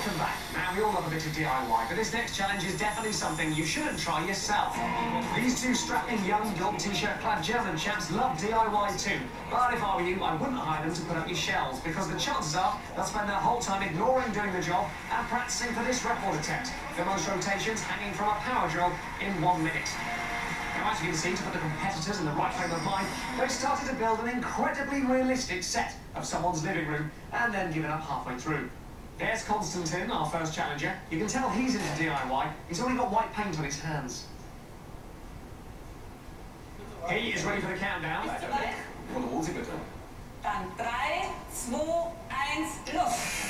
welcome back. Now, we all love a bit of DIY, but this next challenge is definitely something you shouldn't try yourself. These two strapping young gold t-shirt clad German chaps love DIY too. But if I were you, I wouldn't hire them to put up your shelves, because the chances are they'll spend their whole time ignoring doing the job and practicing for this record attempt. The most rotations hanging from a power drill in 1 minute. Now, as you can see, to put the competitors in the right frame of mind, they started to build an incredibly realistic set of someone's living room and then given up halfway through. There's Konstantin, our first challenger. You can tell he's into DIY. He's already got white paint on his hands. He is ready for the countdown. Dann 3, 2, 1, los!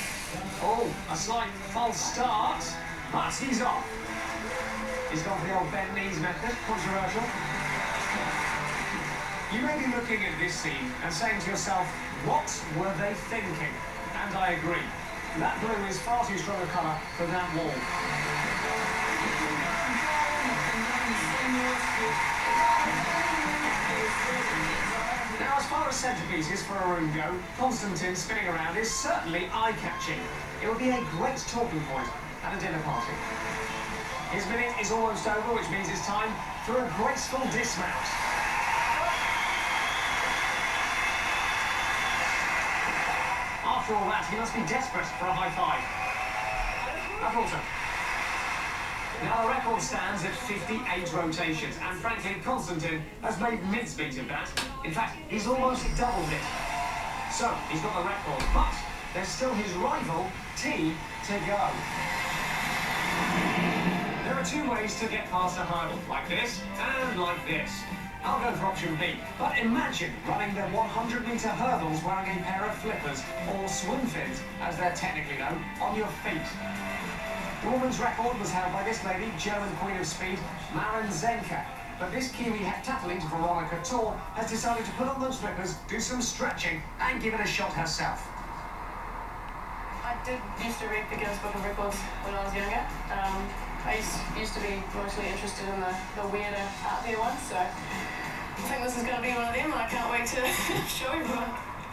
Oh, a slight false start, but he's off. He's gone for the old bent knees method, controversial. You may be looking at this scene and saying to yourself, what were they thinking? And I agree. That blue is far too strong a colour for that wall. Now, as far as centerpieces for a room go, Konstantin spinning around is certainly eye-catching. It would be a great talking point at a dinner party. His minute is almost over, which means it's time for a graceful dismount. After all that, he must be desperate for a high five. I thought so. Now, the record stands at 58 rotations, and frankly, Konstantin has made mincemeat of that. In fact, he's almost doubled it. So, he's got the record, but there's still his rival, T, to go. There are two ways to get past a hurdle, like this and like this. I'll go for option B, but imagine running the 100-metre hurdles wearing a pair of flippers, or swim fins, as they're technically known, on your feet. The woman's record was held by this lady, German Queen of Speed, Maren Zenker. But this Kiwi heptathlete, Veronica Tor, has decided to put on those flippers, do some stretching, and give it a shot herself. I did used to read the Guinness Book of Records when I was younger. I used to be mostly interested in the weirder, artier ones, so I think this is going to be one of them, and I can't wait to show everyone.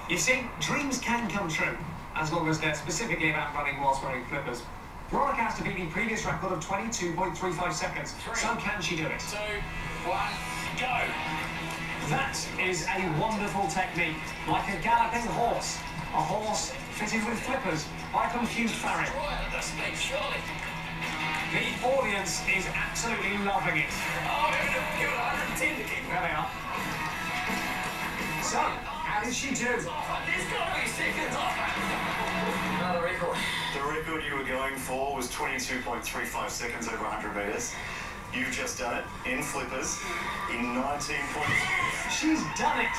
You see, dreams can come true, as long as they're specifically about running whilst wearing flippers. Veronica has to beat the previous record of 22.35 seconds, so can she do it? 2, 1, go! That is a wonderful technique, like a galloping horse. A horse fitted with flippers by a confused farrier. Right at the speed, surely. The audience is absolutely loving it. Oh, they're going to give it 110 to keep There they are. So, how did she do? There's got to be seconds off. Another record. The record you were going for was 22.35 seconds over 100 metres. You've just done it in flippers in 19. She's done it.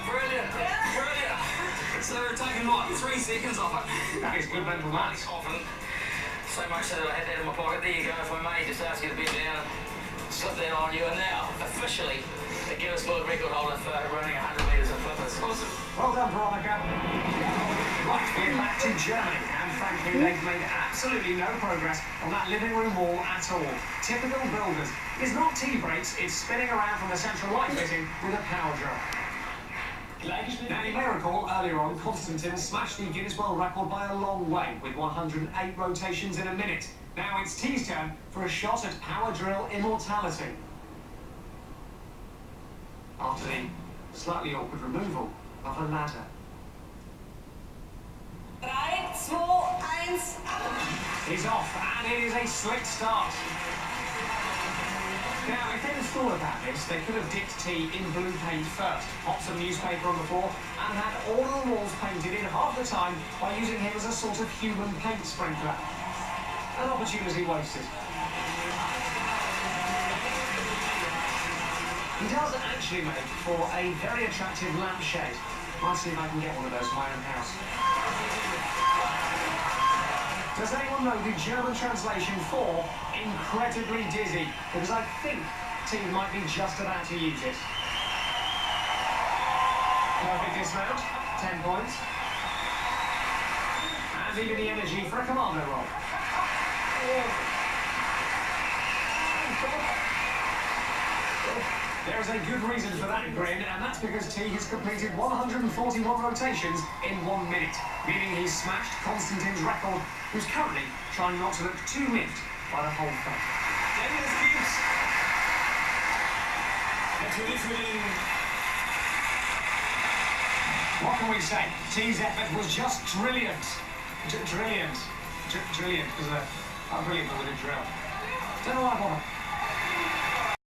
Brilliant. Brilliant. So we're taking, what, 3 seconds off it? That is good mental maths. Confident. So much so that I had that in my pocket. There you go. If I may just ask you to bend down and slip that on you. And now, officially, the Guinness World Record holder for running 100 metres in flippers. Awesome. Well done, Veronica. Right, we're back to Germany, and frankly, they've made absolutely no progress on that living room wall at all. Typical builders. It's not T-brakes, it's spinning around from the central light fitting with a power drill. Now, you may recall earlier on, Konstantin smashed the Guinness World Record by a long way, with 108 rotations in a minute. Now it's T's turn for a shot at power drill immortality. After the slightly awkward removal of a ladder. 3, 2, 1, He's off, and it is a slick start. Now, if they'd have thought about this, they could have dipped T in blue paint first, popped some newspaper on the floor, and had all of the walls painted in half the time by using him as a sort of human paint sprinkler. An opportunity wasted. He does actually make for a very attractive lampshade. Might see if I can get one of those for my own house. Does anyone know the German translation for incredibly dizzy? Because I think T might be just about to use it. Perfect dismount, 10 points. And even the energy for a commando roll. There is a good reason for that grin, and that's because T has completed 141 rotations in 1 minute, meaning he's smashed Konstantin's record, who's currently trying not to look too miffed by the whole thing. Dennis gibt's natürlich für den. What can we say? T's effort was just brilliant. Brilliant. Brilliant, because I'm brilliant with a drill. Don't know why I bother.